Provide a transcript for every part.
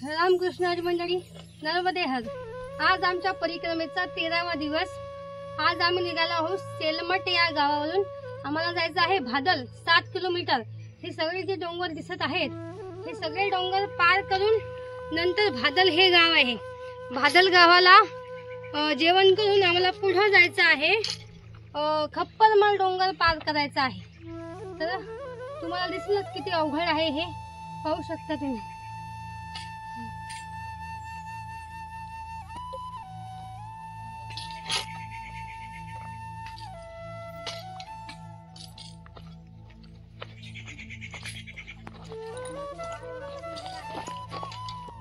रामकृष्ण हरी मंडळी, नर्मदे हर. आज आमच्या परिक्रमेचा 13वा दिवस. आज आम्ही निघालो आहोत सेलमट या गावावरून. आम्हाला जायचं आहे भादल 7 किलोमीटर. हे सगळे जे डोंगर दिसत आहेत हे सगळे डोंगर पार करून नंतर भादल हे गाव आहे. भादल गावाला जेवण करून आम्हाला पुढे जायचं आहे. खप्परमाल डोंगर पार करायचा आहे. तर तुम्हाला दिसलंच किती अवघड आहे हे, पाहू शकता तुम्ही.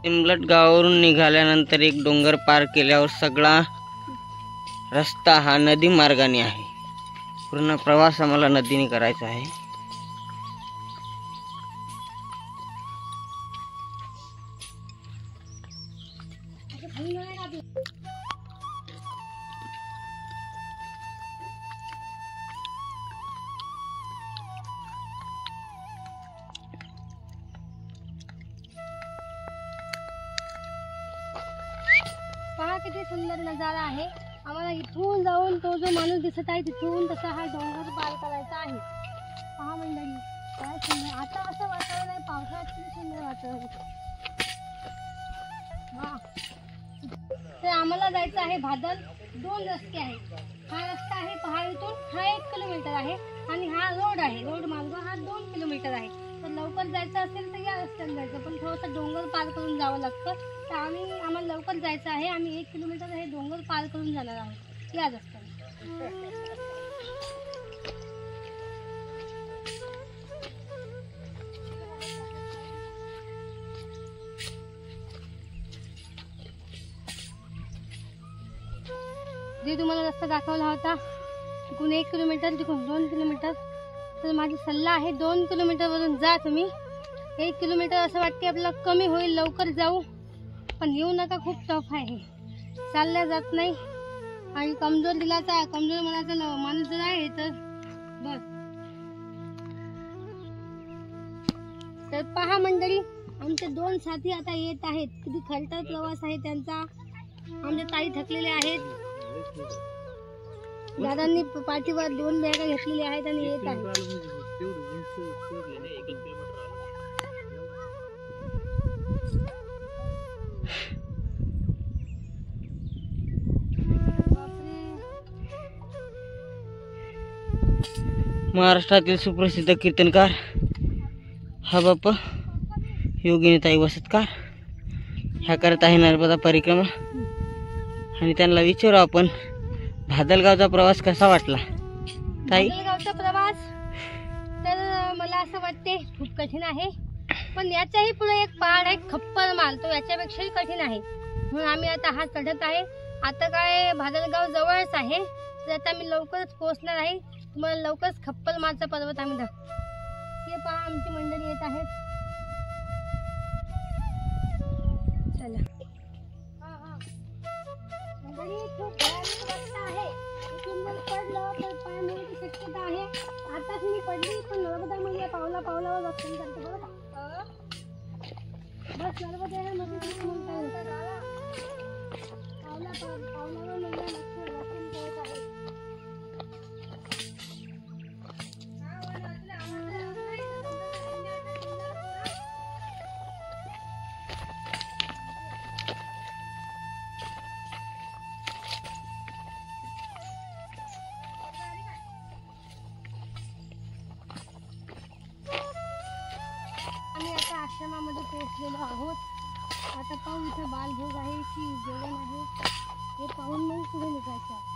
सिमलट गावावरून निघाल्यानंतर एक डोंगर पार केल्यावर सगळा रस्ता हा नदी मार्गाने आहे. पूर्ण प्रवास आम्हाला नदीने करायचा आहे. पहा किती सुंदर नजारा आहे. आम्हाला इथून जाऊन तो जो माणूस दिसत आहे तिथून तसा हा डोंगर पार करायचा आहे. पहा मंडळी, काय सुंदर. आता असं वातावरण आहे, पावसाळ्यात किती सुंदर वातावरण. वा. तर आम्हाला जायचं आहे भादल. 2 रस्ते आहेत. हा रस्ता आहे पहा इथून, हा 1 किलोमीटर आहे आणि हा रोड आहे. रोड मार्ग हा 2 किलोमीटर आहे. तर लवकर जायचं असेल तर या रस्त्याने जायचं, पण थोडंसं डोंगर पार करून जावं लागतं. तर आम्हाला लवकर जायचं आहे. आम्ही 1 किलोमीटर हे डोंगर पार करून जाणार आहोत या रस्त्याने. जे तुम्हाला रस्ता दाखवला होता तिकडून 1 किलोमीटर, तिकडून 2 किलोमीटर. तर माझा सल्ला आहे 2 किलोमीटरवरून जा तुम्ही. 1 किलोमीटर असं वाटते आपल्याला कमी होईल, लवकर जाऊ, पण येऊ नका. खूप टफ आहे, चालल्या जात नाही. आणि कमजोर मनाचा माणूस जर आहे तर बस. तर पहा मंडळी, आमचे 2 साथी आता येत आहेत. किती खडतर प्रवास आहे त्यांचा. आमच्या ताई थकलेले आहेत. दादांनी पाठीवर 2 बॅगा घेतलेल्या आहेत आणि येत आहेत. महाराष्ट्रातील सुप्रसिद्ध कीर्तनकार हा बाप्पा योगिनीताई वसतकार ह्या करत आहे नर्मदा परिक्रमा. आणि त्यांना विचारू आपण भादलगावचा प्रवास कसा वाटला. ताई, भादलगावचा प्रवास तर मला असं वाटते खूप कठीण आहे, पण याच्याही पुढे एक पहाड आहे खप्परमाल, तो याच्यापेक्षाही कठीण आहे. म्हणून आम्ही आता हा चढत आहे. आता काय भादलगाव जवळच आहे, तर आता मी लवकरच पोहोचणार आहे. तुम्हाला लवकरच खप्परमालचा पर्वत आम्ही दाखवू. हे पहा आमची मंडळी येत आहेत. चला. मंडळी, खूप भयानक रस्ता आहे. इथून जर पडलं तर पाय मोडण्याची शक्यता आहे. आताच मी पडली, पण नर्मदा मैया पावला पावलावर रक्षण करते बरं का. बस नर्मदा मध्ये म्हणता पावलावर मैया रक्षण करत आहे. आम्ही आता आश्रमामध्ये पोहोचलेलो आहोत. आता पाहू इथं बालभोग आहे की जेवण आहे हे पाहून मग पुढे निघायचं.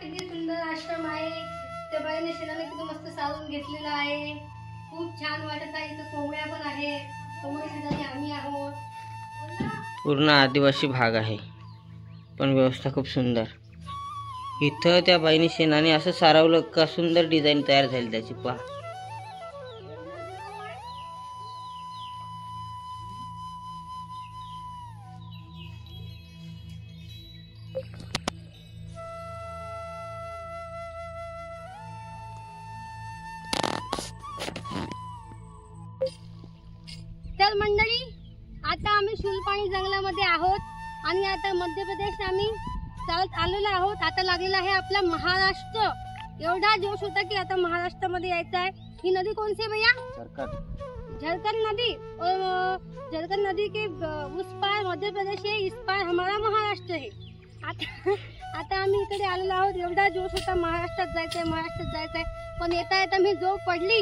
किती सुंदर आश्रम आहे. त्या बाईने शेणाने किती मस्त सारून घेतलेला आहे. खूप छान वाटत आहे. इथं कोंबड्या पण आहे. कोंबड्या शेजारी आम्ही आहोत. पूर्ण आदिवासी भाग आहे, पण व्यवस्था खूप सुंदर. इथं त्या बाईने शेणाने असं सारवलं का सुंदर डिझाईन तयार झाली त्याची. पहा, आणि जंगलामध्ये आहोत आणि आता मध्य प्रदेश आम्ही चालत आलेलो आहोत. आता लागलेला आहे आपला महाराष्ट्र. एवढा जोश होता की आता महाराष्ट्रामध्ये यायचं आहे. ही नदी कौन सी है भैया? झारखंड नदी. और झारखंड नदी के उस पार मध्य प्रदेश है, इस पार हमारा महाराष्ट्र है. आता आम्ही इकडे आलेलो आहोत. एवढा जोश होता महाराष्ट्रात जायचंय पण येता येता मी जो पडली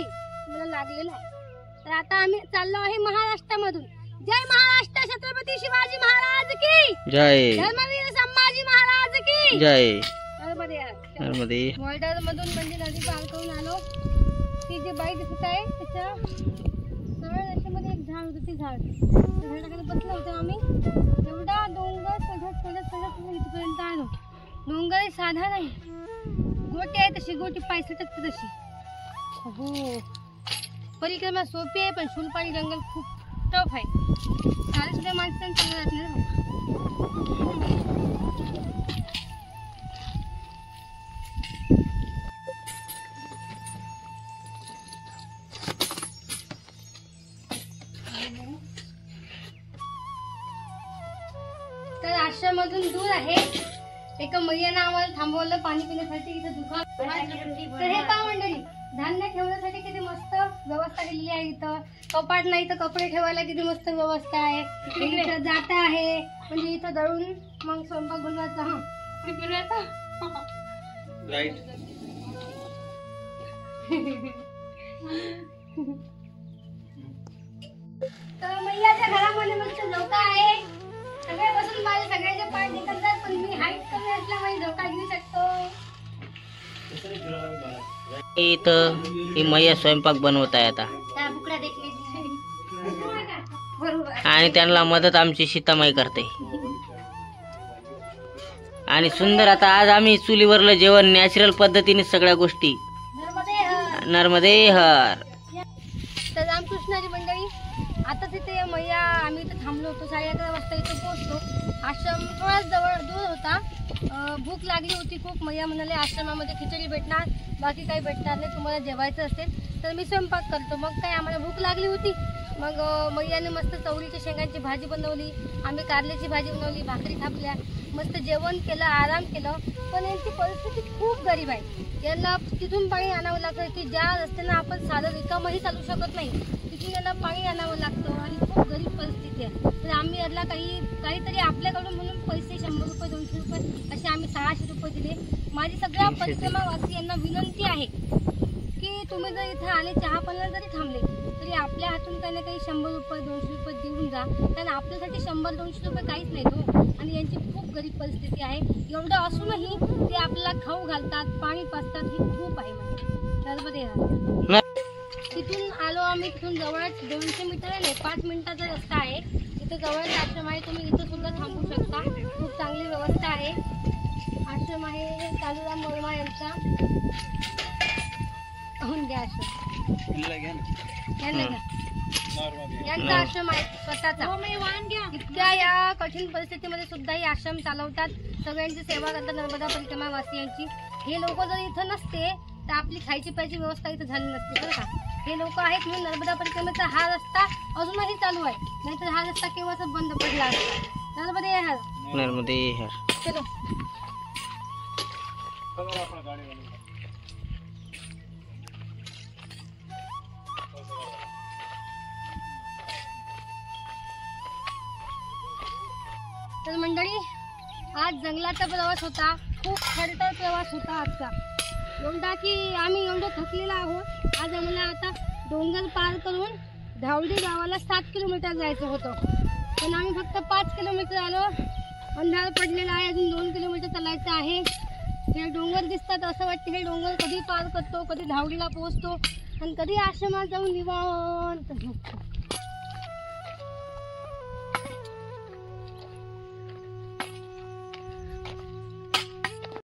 मला लागलेला आहे. तर आता आम्ही चाललो आहे महाराष्ट्रामधून. जय महाराष्ट्र, छत्रपती शिवाजी महाराज की जय, धर्मवीर संभाजी महाराज की जय. नर्मदे. मॉल्डर मधून म्हणजे नदी पार करून आलो. ती जी बाई दिसत आहे त्याच्या सरळ रेषेमध्ये एक झाड होतं. ते झाडाखाली बसलो होतो आम्ही. एवढा डोंगर चढत इथपर्यंत आलो. डोंगर साधा नाही, गोटी आहे तशी, गोटी पाय सटकते तशी. हो, परिक्रमा सोपी आहे पण फुलपाणी जंगल खूप टफ आहे. सारे सुद्धा माणसांनी चालू जात. तर आश्रमातून दूर आहे. एका मैयानं आम्हाला थांबवलं पाणी पिण्यासाठी. इथं दुकान. तर हे पहा मंडळी, धान्य ठेवण्यासाठी किती मस्त व्यवस्था केलेली आहे. इथं कपाट नाही तर कपडे ठेवायला किती मस्त व्यवस्था आहे. इथं जाता आहे म्हणजे इथं दळून मग स्वयंपाक बनवायचा. तर मैयाच्या घरामध्ये मस्त झोका आहे. सगळे बसून माझे सगळ्याचे पाय निघतात पण मी हाईट कमी असल्यामुळे झोका घेऊ शकतो. इथं ही मैया स्वयंपाक बनवत आहे आता आणि त्यांना मदत आमची सीतामाई करते. आणि सुंदर आता आज आम्ही चुलीवरलं जेवण नॅचरल पद्धतीने सगळ्या गोष्टी. नर्मदे हर. तर रामकृष्णाची मंडळी, आता तिथे मैया आम्ही इथे थांबलो होतो. 11:30 वाजता इथे पोहोचलो. आश्रम थोडाच जवळ दूर होता. भूक लागली होती खूप. मैया म्हणाले आश्रमामध्ये खिचडी भेटणार, बाकी काही भेटणार नाही, तुम्हाला जेवायचं असेल तर मी स्वयंपाक करतो. मग काय आम्हाला भूक लागली होती. मग मैयाने मस्त चवळीच्या शेंगांची भाजी बनवली, आम्ही कारल्याची भाजी बनवली, भाकरी थापल्या, मस्त जेवण केलं, आराम केलं. पण यांची परिस्थिती खूप गरीब आहे. यांना तिथून पाणी आणावं लागतं की ज्या रस्त्यानं आपण साधं रिकामही चालू शकत नाही, तिथून यांना पाणी आणावं लागतं आणि खूप गरीब परिस्थिती आहे. तर आम्ही याला काहीतरी आपल्याकडून म्हणून पैसे 100 रुपये 200 रुपये असे आम्ही 600 रुपये दिले. माझी सगळ्या परिक्रमावासियांना विनंती आहे की तुम्ही जर इथं आले, चहा पाण्याला जरी थांबले तरी आपल्या हातून काही ना काही 100 रुपये 200 रुपये देऊन जा. कारण आपल्यासाठी 100-200 रुपये काहीच नाही तो. आणि यांची खूप गरीब परिस्थिती आहे. एवढं असूनही ते आपल्याला खाऊ घालतात, पाणी पाजतात. ही खूप आहे म्हणजे. नर्मदे. तिथून आलो आम्ही. तिथून जवळच 200 मीटर आहे, 5 मिनिटाचा रस्ता आहे. इथं जवळच आश्रम आहे. तुम्ही इथं सुद्धा थांबू शकता. खूप चांगली व्यवस्था आहे. आश्रम आहे कालूराम वर्मा यांचा. घ्या आश्रम यांचा आश्रम आहे स्वतःचा. इतक्या या कठीण परिस्थितीमध्ये सुद्धा ही आश्रम चालवतात. सगळ्यांची सेवा करतात नर्मदा परिक्रमा वासियांची. हे लोक जर इथं नसते तर आपली खायची प्यायची व्यवस्था इथं झाली नसते बरं का. हे लोक आहेत म्हणून नर्मदा परिक्रमेचा हा रस्ता अजूनही चालू आहे. नाहीतर हा रस्ता केव्हाच बंद पडला असता. नर्मदे हर. नर्मदे हर. चलो. तर मंडळी, आज जंगलाचा प्रवास होता. खूप खडतर प्रवास होता आजचा. एवढा की आम्ही एवढं थकलेलो आहोत. आज आम्हाला आता डोंगर पार करून धावडी गावाला 7 किलोमीटर जायचं होतं. पण आम्ही फक्त 5 किलोमीटर आलो. अंधार पडलेला आहे. अजून 2 किलोमीटर चालायचं आहे. हे डोंगर दिसतात, असं वाटतं हे डोंगर कधी पार करतो, कधी धावडीला पोहोचतो आणि कधी आश्रमात जाऊन निवांत झोपतो.